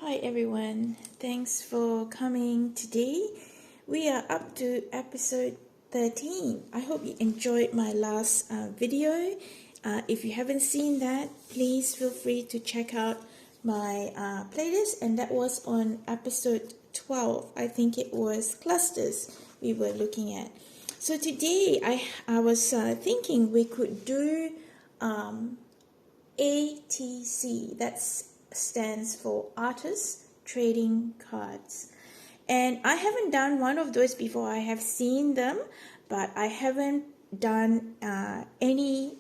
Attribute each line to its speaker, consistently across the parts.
Speaker 1: Hi everyone, thanks for coming today. We are up to episode 13. I hope you enjoyed my last video. If you haven't seen that, please feel free to check out my playlist, and that was on episode 12. I think it was clusters we were looking at. So today I was thinking we could do ATC, that stands for Artist Trading Cards. And I haven't done one of those before. I have seen them, but I haven't done any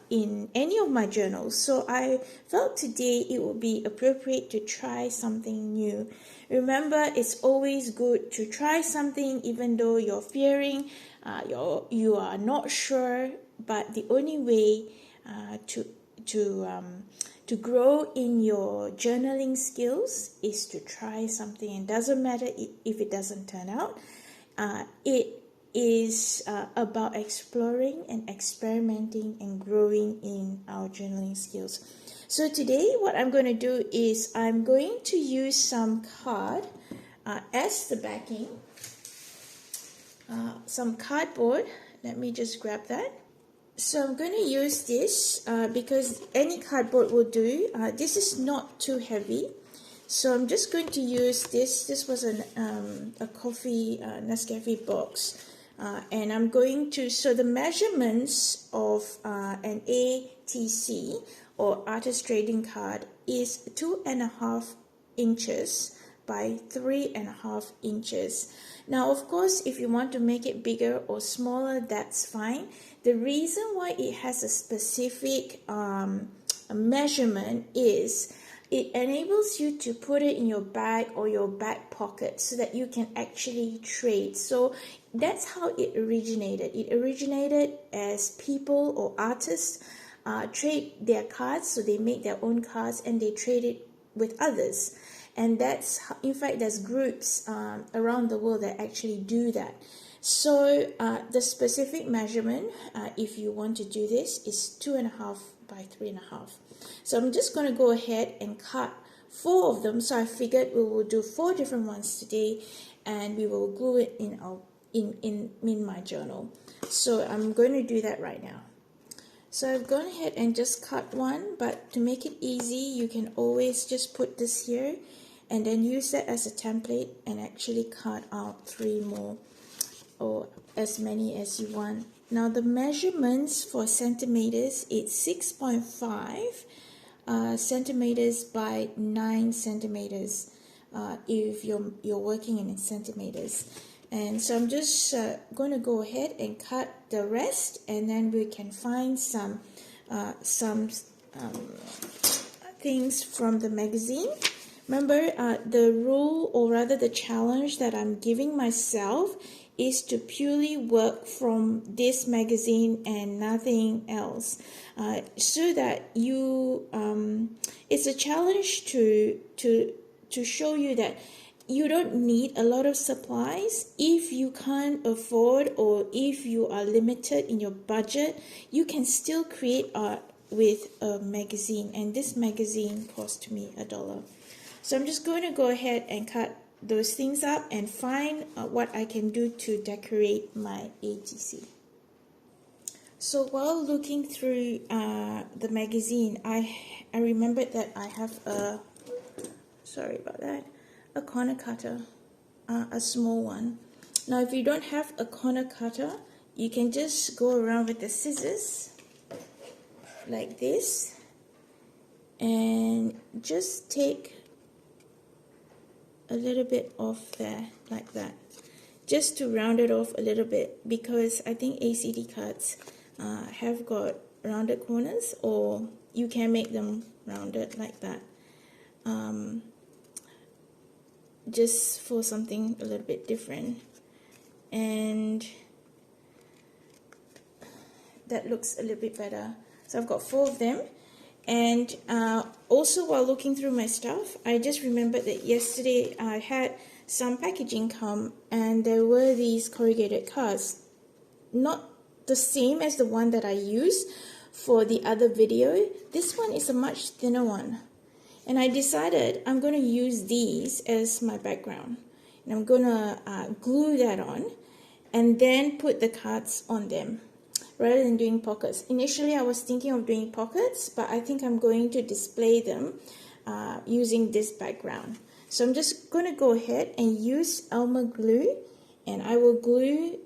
Speaker 1: in any of my journals. So I felt today it would be appropriate to try something new. Remember, it's always good to try something even though you're fearing, you are not sure, but the only way to grow in your journaling skills is to try something. It doesn't matter if it doesn't turn out. It is about exploring and experimenting and growing in our journaling skills. So today what I'm going to do is I'm going to use some card as the backing, some cardboard. Let me just grab that. So I'm going to use this because any cardboard will do. This is not too heavy. So I'm just going to use this. This was a coffee Nescafe box. And I'm going to, so the measurements of an ATC or Artist Trading card is 2.5 inches by 3.5 inches. Now, of course, if you want to make it bigger or smaller, that's fine. The reason why it has a specific measurement is it enables you to put it in your bag or your back pocket so that you can actually trade. So that's how it originated. It originated as people or artists trade their cards, so they make their own cards and they trade it with others. And that's how, in fact, there's groups around the world that actually do that. So the specific measurement, if you want to do this, is 2.5 by 3.5. So I'm just going to go ahead and cut 4 of them. So I figured we will do 4 different ones today, and we will glue it in my journal. So I'm going to do that right now. So I've gone ahead and just cut one, but to make it easy, you can always just put this here and then use that as a template and actually cut out 3 more or as many as you want. Now the measurements for centimeters, it's 6.5 centimeters by 9 centimeters if you're working in centimeters. And so I'm just going to go ahead and cut the rest, and then we can find some things from the magazine. Remember, the rule, or rather the challenge that I'm giving myself, is to purely work from this magazine and nothing else, so that you it's a challenge to show you that you don't need a lot of supplies. If you can't afford, or if you are limited in your budget, you can still create art with a magazine, and this magazine cost me $1. So I'm just going to go ahead and cut those things up and find what I can do to decorate my ATC. So while looking through the magazine, I remembered that I have a corner cutter, a small one. Now if you don't have a corner cutter, you can just go around with the scissors like this and just take a little bit off there like that, just to round it off a little bit, because I think ACD cards have got rounded corners, or you can make them rounded like that, just for something a little bit different. And that looks a little bit better. So I've got 4 of them. And also, while looking through my stuff, I just remembered that yesterday I had some packaging come, and there were these corrugated cards, not the same as the one that I used for the other video. This one is a much thinner one, And I decided I'm going to use these as my background. And I'm going to glue that on and then put the cards on them rather than doing pockets. Initially, I was thinking of doing pockets, but I think I'm going to display them using this background. So I'm just going to go ahead and use Elmer glue, and I will glue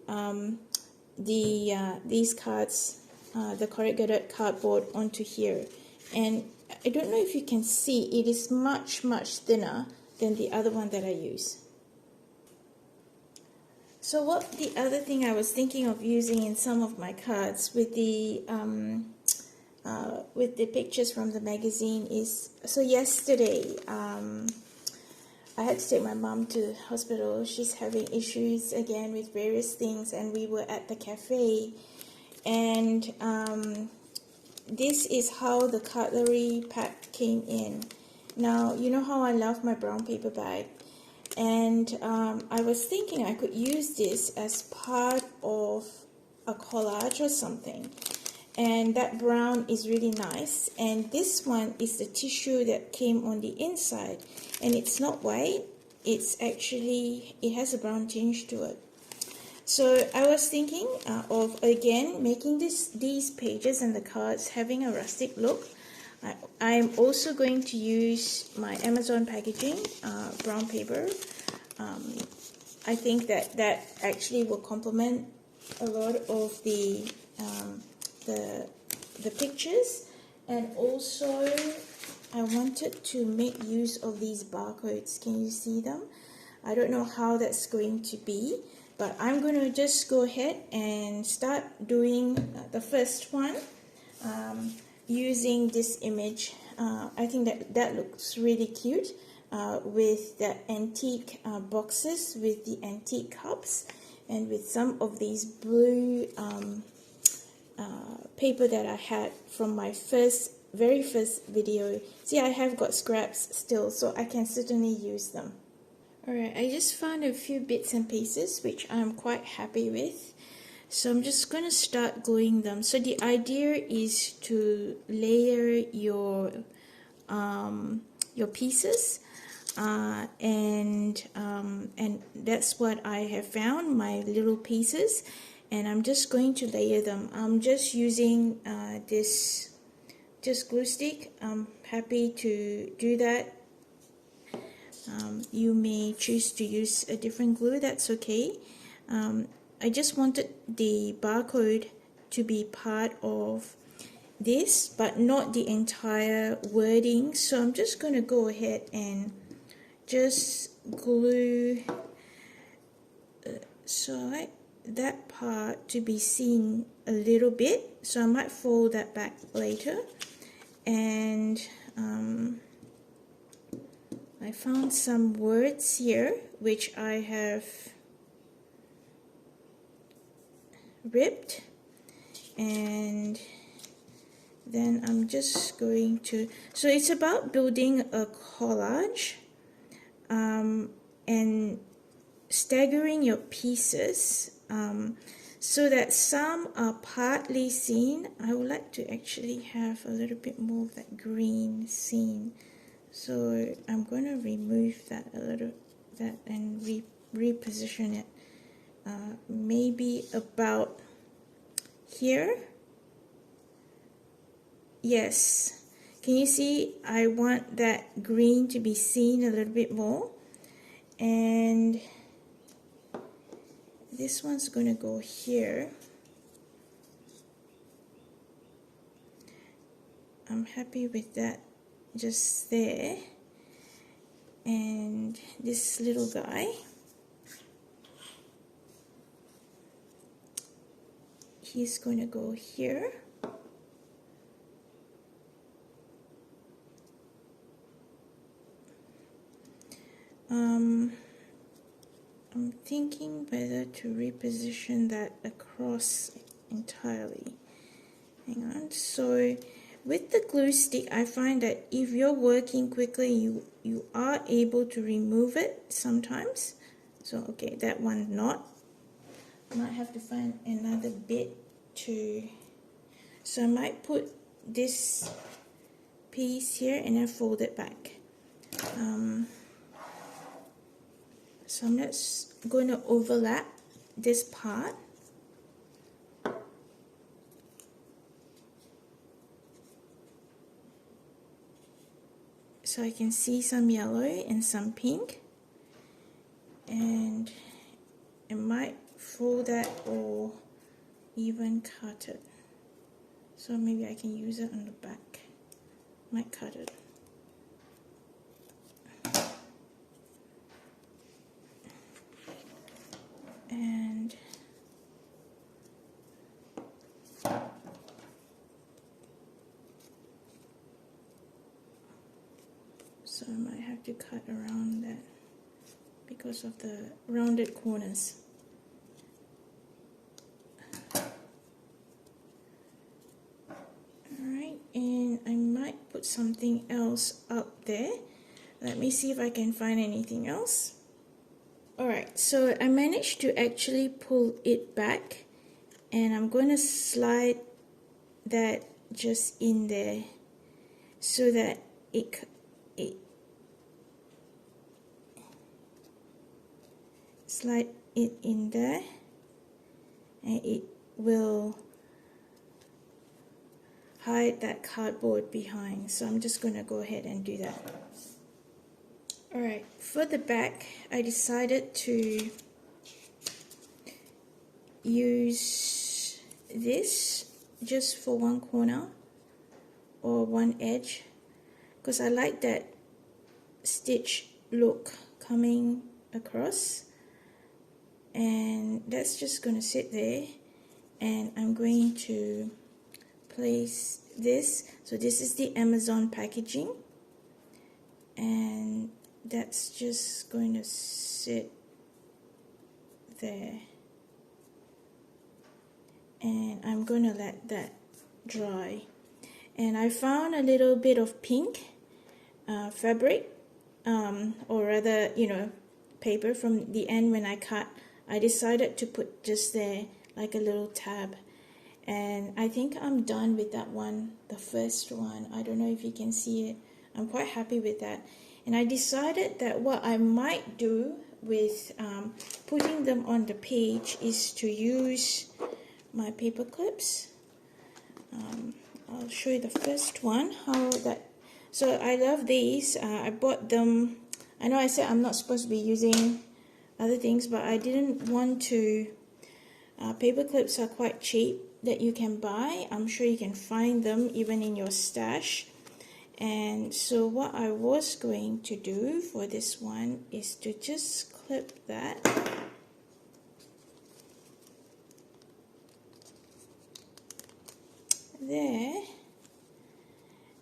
Speaker 1: these cards, the corrugated cardboard, onto here. And I don't know if you can see, it is much thinner than the other one that I use. So what the other thing I was thinking of using in some of my cards with the pictures from the magazine is, so yesterday I had to take my mom to the hospital. She's having issues again with various things, and we were at the cafe, and this is how the cutlery pack came in. Now, you know how I love my brown paper bag, and I was thinking I could use this as part of a collage or something. And that brown is really nice, and this one is the tissue that came on the inside, and it's not white, it's actually, it has a brown tinge to it. So I was thinking of again making these pages and the cards having a rustic look. I'm also going to use my Amazon packaging brown paper. I think that actually will complement a lot of the pictures. And also I wanted to make use of these barcodes. Can you see them? I don't know how that's going to be, but I'm going to just go ahead and start doing the first one using this image. I think that looks really cute with the antique boxes with the antique cups, and with some of these blue paper that I had from my very first video. See, I have got scraps still, so I can certainly use them. Alright, I just found a few bits and pieces which I'm quite happy with. So I'm just going to start gluing them. So the idea is to layer your pieces, and that's what I have found, my little pieces. And I'm just going to layer them. I'm just using this glue stick. I'm happy to do that. You may choose to use a different glue, that's okay. I just wanted the barcode to be part of this, but not the entire wording. So I'm just going to go ahead and just glue so I like that part to be seen a little bit, so I might fold that back later. And I found some words here which I have ripped, and then I'm just going to, so it's about building a collage and staggering your pieces so that some are partly seen. I would like to actually have a little bit more of that green seen, so I'm going to remove that and reposition it maybe about here. Yes, can you see? I want that green to be seen a little bit more, and this one's going to go here. I'm happy with that just there. And this little guy, he's going to go here. I'm thinking whether to reposition that across entirely. Hang on. So with the glue stick, I find that if you're working quickly, you are able to remove it sometimes. So okay, that one not. I might have to find another bit to, so I might put this piece here and then fold it back. So I'm just going to overlap this part. So I can see some yellow and some pink. And I might fold that or even cut it. So maybe I can use it on the back. Might cut it. And so I might have to cut around that because of the rounded corners. Alright, and I might put something else up there. Let me see if I can find anything else. Alright, so I managed to actually pull it back, and I'm going to slide that just in there so that it slide it in there, and it will hide that cardboard behind. So I'm just going to go ahead and do that. Alright, for the back, I decided to use this just for one corner or one edge, because I like that stitch look coming across, and that's just going to sit there. And I'm going to place this. So this is the Amazon packaging, and that's just going to sit there, and I'm going to let that dry. And I found a little bit of pink fabric, or rather, paper from the end. When I cut, I decided to put just there like a little tab, and I think I'm done with that one, the first one. I don't know if you can see it. I'm quite happy with that. And I decided that what I might do with putting them on the page is to use my paper clips. I'll show you the first one, how that. So I love these. I bought them. I know I said I'm not supposed to be using other things, but I didn't want to. Paper clips are quite cheap that you can buy. I'm sure you can find them even in your stash. And so what I was going to do for this one is to just clip that. There.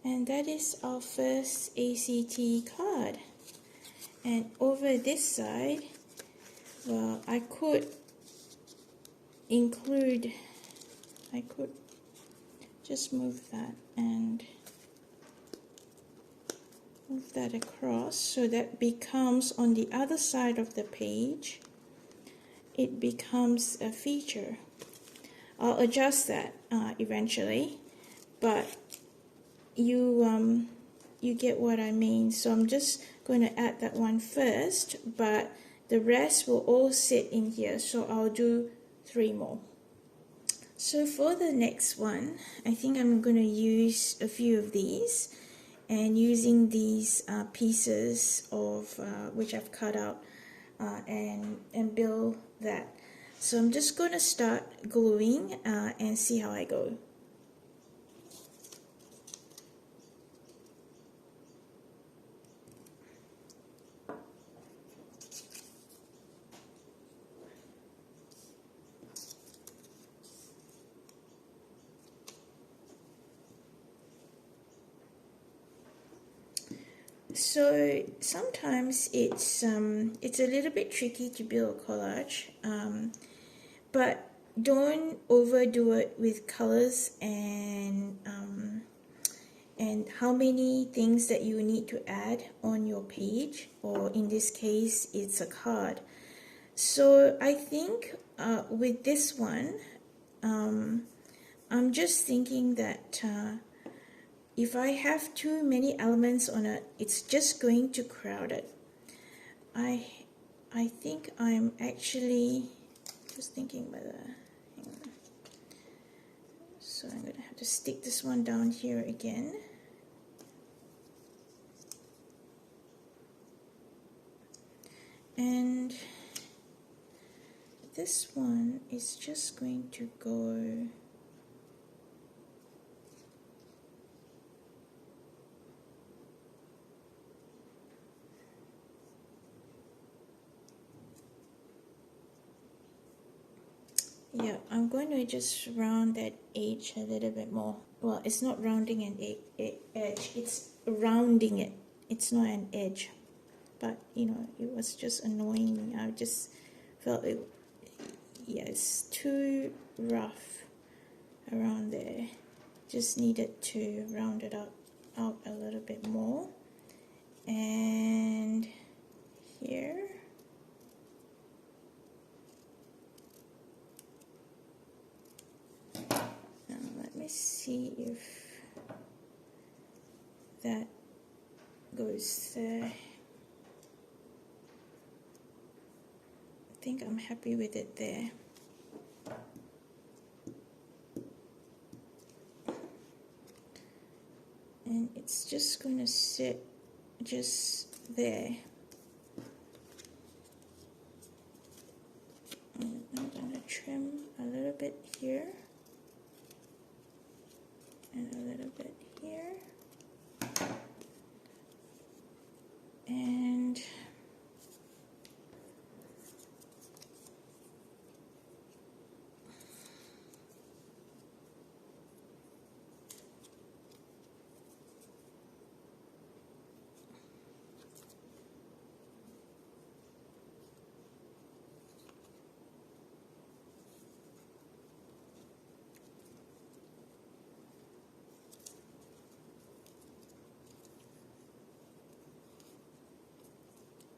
Speaker 1: And that is our first ACT card. And over this side, well, I could just move that and move that across, so that becomes on the other side of the page, it becomes a feature. I'll adjust that eventually, but you get what I mean. So I'm just going to add that one first, but the rest will all sit in here, so I'll do 3 more. So for the next one, I think I'm going to use a few of these, and using these pieces of which I've cut out and build that. So I'm just going to start gluing and see how I go. So sometimes it's a little bit tricky to build a collage, but don't overdo it with colors and how many things that you need to add on your page, or in this case it's a card. So I think with this one, I'm just thinking that if I have too many elements on it, it's just going to crowd it. I think I'm actually just thinking whether, hang on. So I'm going to have to stick this one down here again. And this one is just going to go yeah, I'm going to just round that edge a little bit more. Well, it's not rounding an edge, it's rounding it. It's not an edge. But, you know, it was just annoying me. I just felt it, yeah, it's too rough around there. Just needed to round it out a little bit more. And here. Let me see if that goes there. I think I'm happy with it there. And it's just going to sit just there. And I'm going to trim a little bit here. And a little bit here. And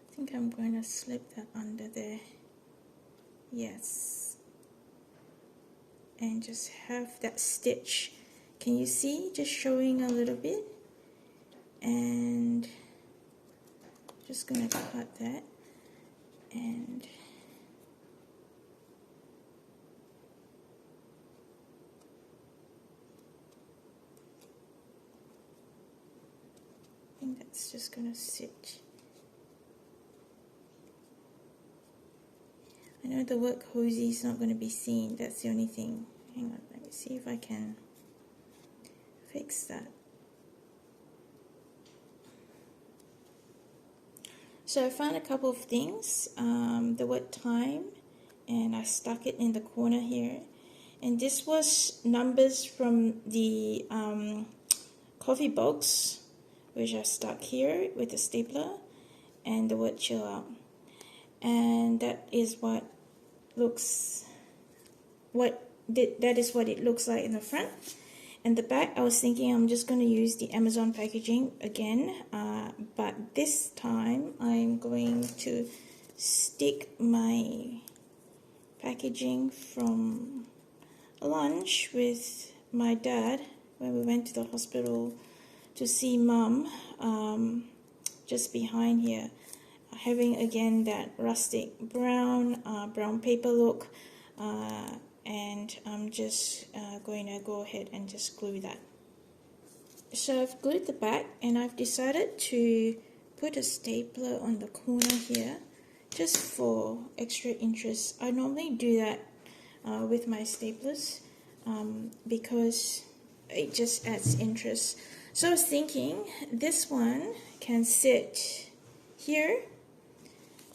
Speaker 1: I think I'm going to slip that under there. Yes. And just have that stitch. Can you see? Just showing a little bit. And just going to cut that. And I think that's just going to sit. I know the word cozy is not going to be seen, that's the only thing. Hang on, let me see if I can fix that. So I found a couple of things, the word time, and I stuck it in the corner here. And this was numbers from the coffee box, which I stuck here with a stapler, and the word chill out. And that is what is what it looks like in the front. And the back, I was thinking I'm just going to use the Amazon packaging again, but this time I'm going to stick my packaging from lunch with my dad when we went to the hospital to see Mum, just behind here, having again that rustic brown paper look, and I'm just going to go ahead and just glue that. So I've glued the back, and I've decided to put a stapler on the corner here just for extra interest. I normally do that with my staplers because it just adds interest. So I was thinking this one can sit here,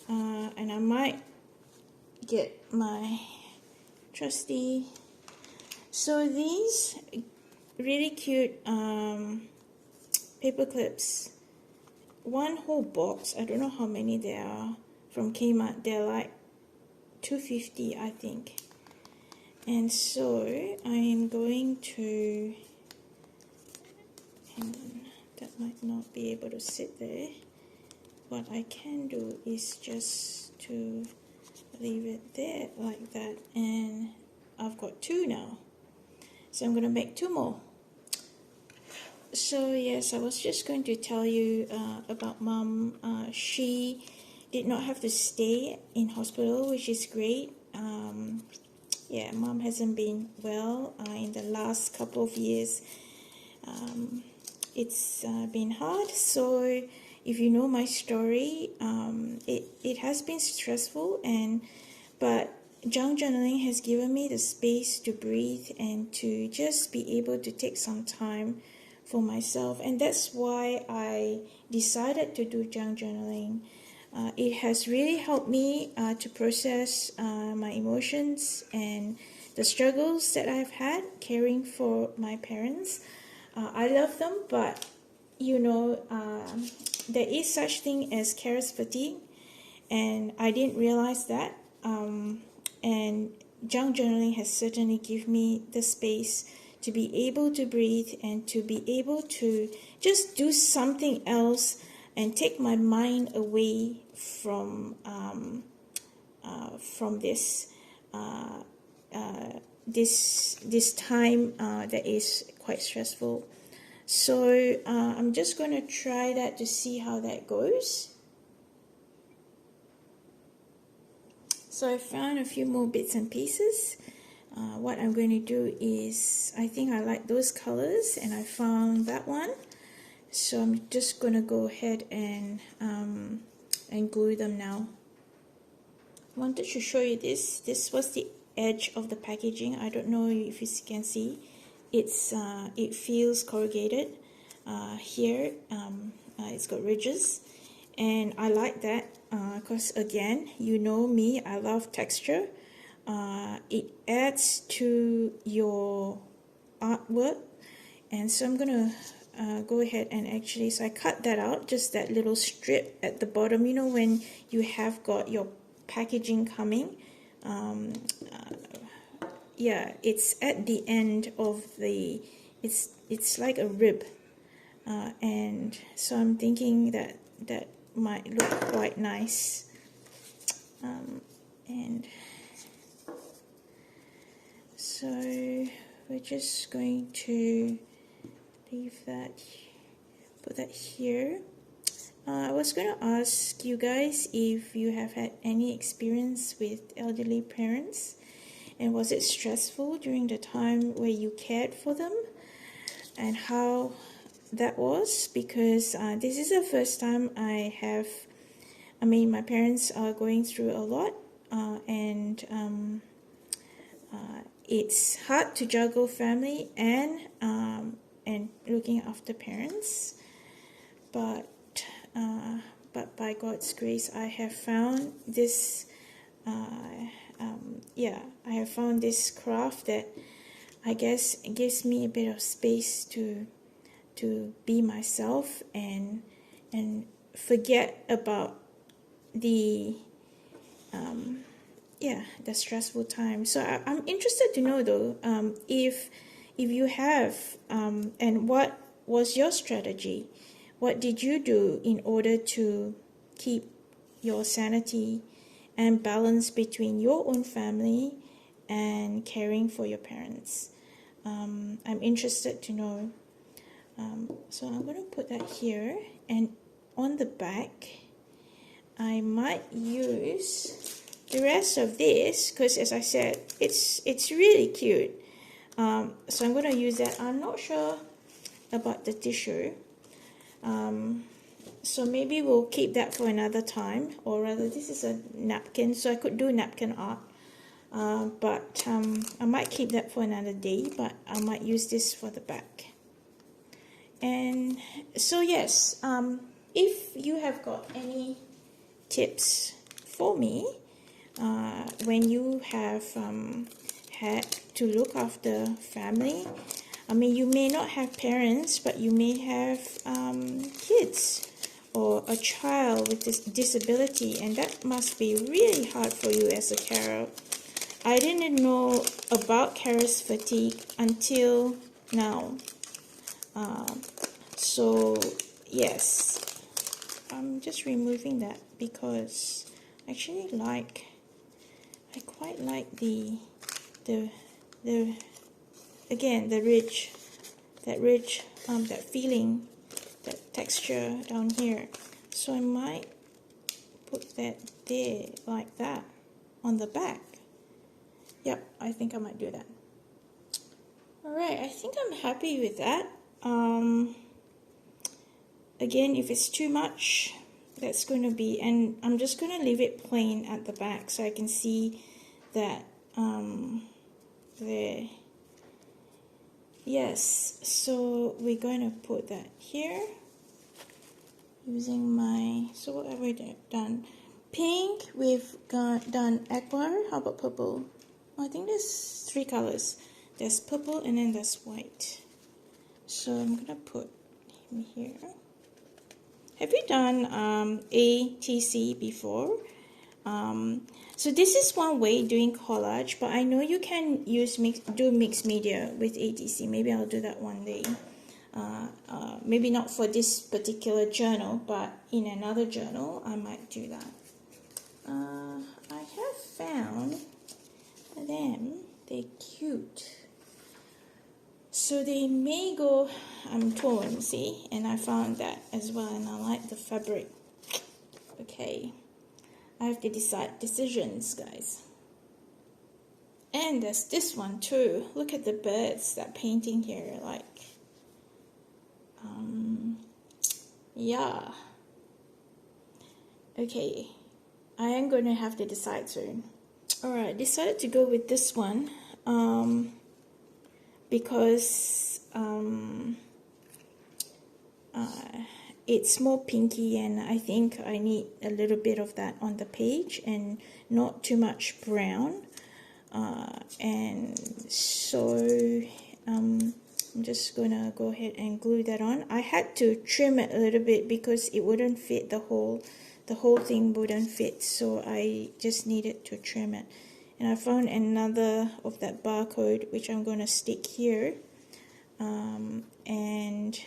Speaker 1: and I might get my trusty. So these really cute paper clips, one whole box, I don't know how many there are, from Kmart. They're like $2.50, I think. And so I am going to, hang on, that might not be able to sit there. What I can do is just to leave it there like that, and I've got two now, so I'm going to make two more. So yes, I was just going to tell you about Mum. She did not have to stay in hospital, which is great. Yeah, mom hasn't been well in the last couple of years. It's been hard. So if you know my story, it has been stressful, but junk journaling has given me the space to breathe and to just be able to take some time for myself, and that's why I decided to do junk journaling. It has really helped me to process my emotions and the struggles that I've had caring for my parents. I love them, but there is such thing as carers fatigue, and I didn't realize that. And junk journaling has certainly given me the space to be able to breathe and to be able to just do something else and take my mind away from this time that is quite stressful. So I'm just going to try that to see how that goes. So I found a few more bits and pieces. What I'm going to do is, I think I like those colors and I found that one. So I'm just going to go ahead and glue them now. I wanted to show you this. This was the edge of the packaging. I don't know if you can see. It feels corrugated. Here it's got ridges, and I like that because again, you know me, I love texture. It adds to your artwork, and so I'm gonna go ahead and actually, so I cut that out, just that little strip at the bottom, you know, when you have got your packaging coming. Yeah, it's at the end of the, it's like a rib, and so I'm thinking that might look quite nice, and so we're just going to leave that, put that here. I was going to ask you guys if you have had any experience with elderly parents, and was it stressful during the time where you cared for them, and how that was, because this is the first time my parents are going through a lot, and it's hard to juggle family and looking after parents, but by God's grace, I have found this. I have found this craft that I guess gives me a bit of space to be myself and forget about the stressful time. So I'm interested to know though, if you have, and what was your strategy? What did you do in order to keep your sanity and balance between your own family and caring for your parents? I'm interested to know. So I'm going to put that here, and on the back I might use the rest of this because, as I said, it's really cute. So I'm going to use that. I'm not sure about the tissue, so maybe we'll keep that for another time, or rather this is a napkin, so I could do napkin art, but I might keep that for another day, but I might use this for the back. And so yes, if you have got any tips for me when you have had to look after family, you may not have parents, but you may have kids or a child with this disability, and that must be really hard for you as a carer. I didn't know about carers fatigue until now. So yes, I'm just removing that because I actually I quite like the again, the ridge, that feeling, that texture down here. So I might put that there like that on the back. Yep, I think I might do that. Alright, I think I'm happy with that. Again, if it's too much, that's going to be, and I'm just going to leave it plain at the back so I can see that there. Yes, so we're going to put that here using my, so what have we done? Pink, we've done aqua. How about purple? I think there's 3 colors. There's purple and then there's white. So I'm going to put him here. Have you done ATC before? So this is one way doing collage, but I know you can use do mixed media with ATC. Maybe I'll do that one day. Maybe not for this particular journal, but in another journal I might do that. I have found them. They're cute. So they may go, I'm torn, see, and I found that as well, and I like the fabric. Okay, I have to decide decisions, guys. And there's this one too. Look at the birds, that painting here, like, yeah. Okay, I am going to have to decide soon. Alright, decided to go with this one. Because it's more pinky, and I think I need a little bit of that on the page and not too much brown, and so I'm just gonna go ahead and glue that on. I had to trim it a little bit because it wouldn't fit, the whole thing wouldn't fit, so I just needed to trim it. And I found another of that barcode, which I'm going to stick here. And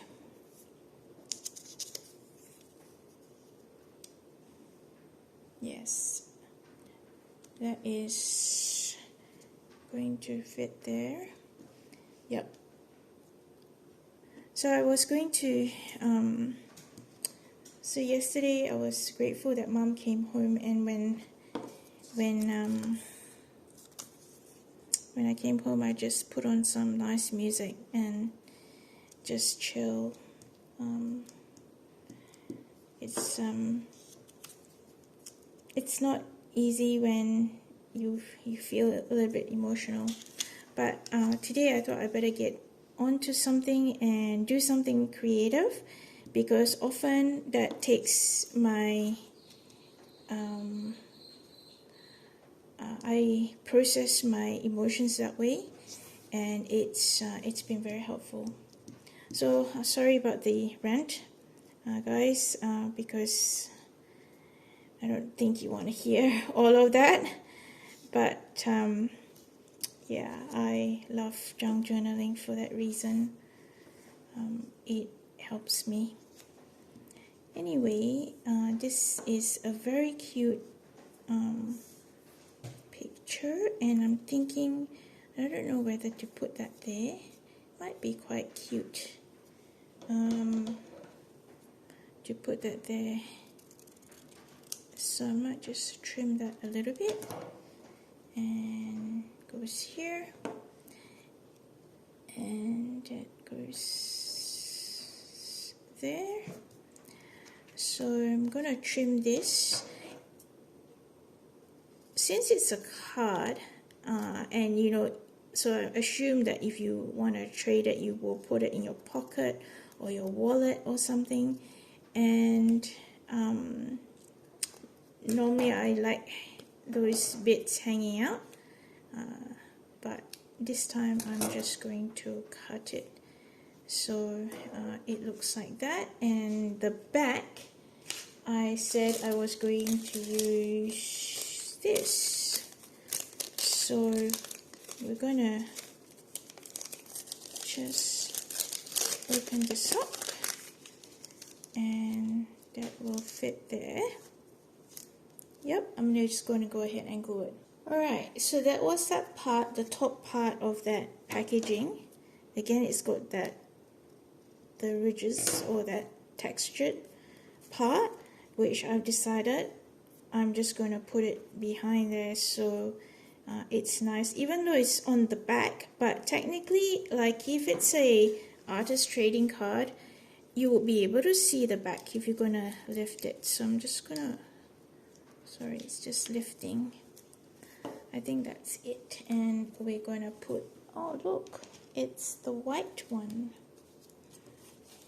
Speaker 1: yes, that is going to fit there. Yep. So I was going to, so yesterday I was grateful that Mom came home, and when I came home, I just put on some nice music and just chill. It's not easy when you feel a little bit emotional, but today I thought I better get onto something and do something creative, because often that takes my I process my emotions that way, and it's been very helpful. So sorry about the rant, guys, because I don't think you want to hear all of that, but yeah, I love junk journaling for that reason. It helps me. Anyway, this is a very cute picture, and I'm thinking, I don't know whether to put that there. Might be quite cute to put that there, so I might just trim that a little bit, and goes here, and that goes there. So I'm gonna trim this. Since it's a card, and you know, so I assume that if you want to trade it, you will put it in your pocket or your wallet or something. And normally I like those bits hanging out, but this time I'm just going to cut it so it looks like that. And the back, I said I was going to use this, so we're gonna just open this up, and that will fit there. Yep, I'm just going to go ahead and glue it. Alright, so that was that part, the top part of that packaging. Again, it's got that, the ridges or that textured part, which I've decided I'm just going to put it behind there so it's nice, even though it's on the back. But technically, like if it's a artist trading card, you will be able to see the back if you're gonna lift it. So I'm just gonna, sorry, it's just lifting. I think that's it. And we're gonna put, oh look, it's the white one.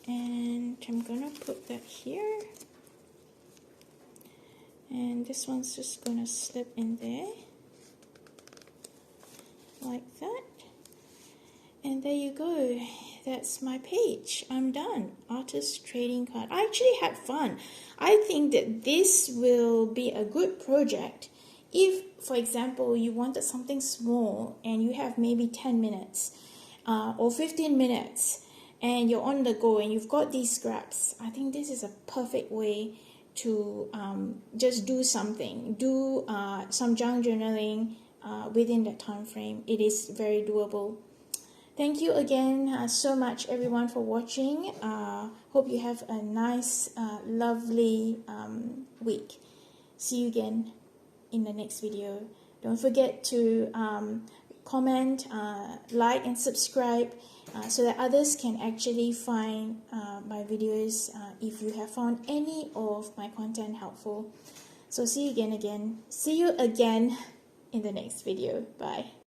Speaker 1: And I'm gonna put that here. And this one's just gonna slip in there. Like that. And there you go. That's my page. I'm done. Artist trading card. I actually had fun. I think that this will be a good project if, for example, you wanted something small and you have maybe 10 minutes or 15 minutes and you're on the go and you've got these scraps. I think this is a perfect way to just do something. Do some junk journaling within that time frame. It is very doable. Thank you again so much, everyone, for watching. Hope you have a nice, lovely week. See you again in the next video. Don't forget to comment, like, and subscribe so that others can actually find my videos if you have found any of my content helpful. So see you again. See you again in the next video. Bye.